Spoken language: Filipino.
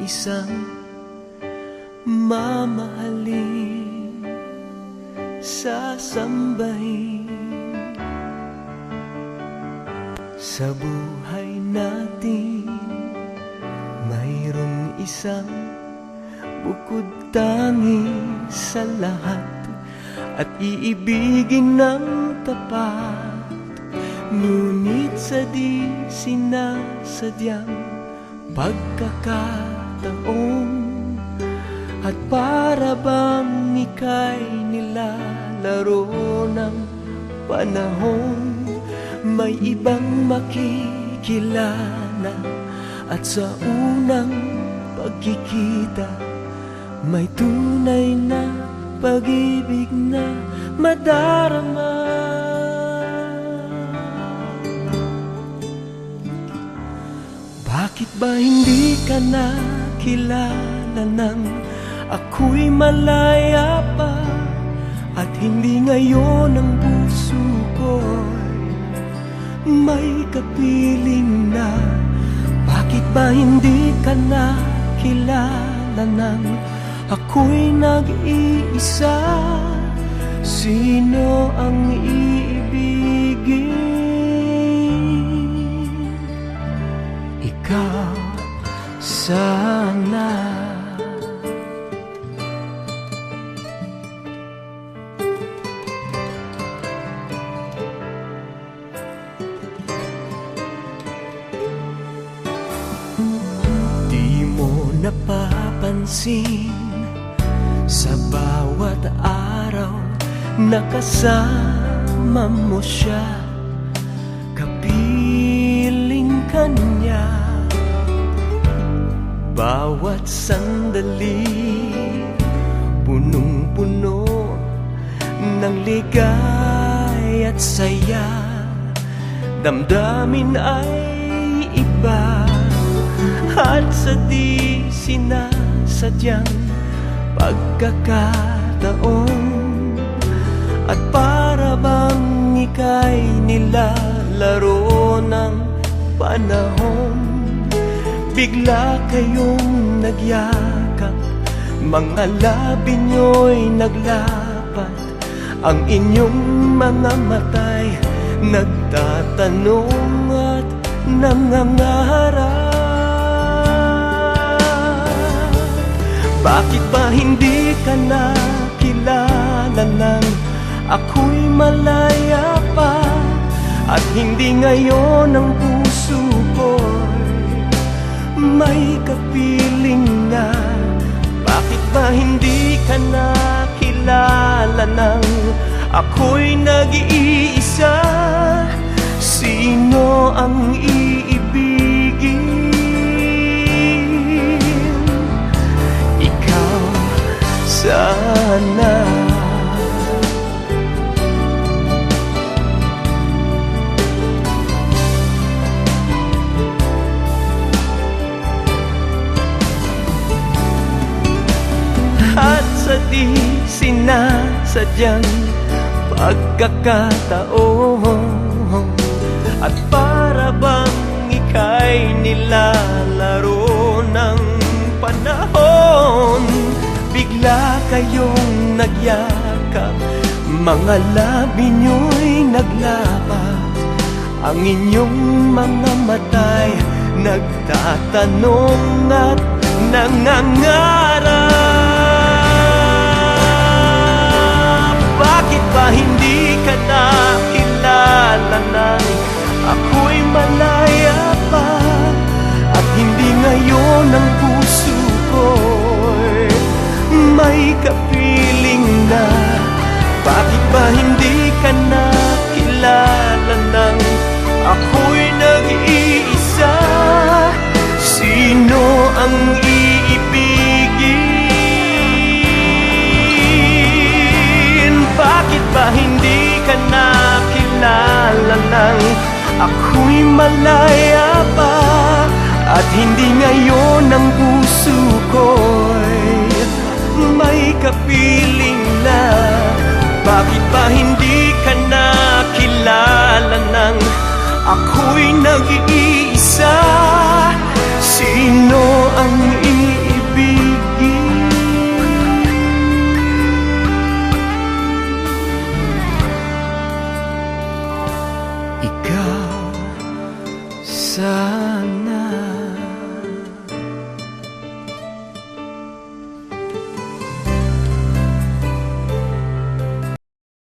isang mamahalin, sasambahin. Sa buhay natin mayroong isang bukod tangi sa lahat, at iibigin ng tapat. Ngunit sa di sinasadyang pagkakataon, at para bang ika'y nilalaro ng panahon, may ibang makikilala, at sa unang pagkikita may tunay na pag-ibig na madarama. Bakit ba hindi ka nakilala nang ako'y malaya pa, at hindi ngayon ang puso ko'y may kapiling na? Bakit ba hindi ka nakilala nang ako'y nag-iisa? Sino ang iibigin? Ikaw sana. Di mo napapansin sa bawat araw na kasama mo siya, kapiling ka niya. Bawat sandali punong-puno ng ligay at saya, damdamin ay iba, at sa di sinasadyang pagkakataon, at para bang ika'y nilalaro ng panahon, bigla kayong nagyakap, mga labi nyo'y naglapat, ang inyong mga mata'y nagtatanong at nangangarap. Bakit ba hindi ka nakilala nang ako'y malaya pa, at hindi ngayon ang puso ko'y may kapiling na? Bakit ba hindi ka nakilala nang ako'y nag-iisa? Sino ang iibigin? Ikaw sana. At sa di sinasadyang pagkakataon, at para bang ika'y nilalaro ng panahon, bigla kayong nagyakap, mga labi nyo'y naglapat, ang inyong mga mata'y nagtatanong at nangangarap. Bakit ba hindi ka nakilala nang ako'y malaya pa, at hindi ngayon ang puso ko'y may kapiling na? Bakit ba hindi ka nakilala nang ako'y nag-iisa? Sino ang iibigin? Bakit ba hindi ka nakilala nang ako'y malaya pa, at hindi ngayon ang puso ko'y may kapiling na? Bakit ba hindi ka nakilala nang ako'y nag-iisa? Sino ang ikaw sana.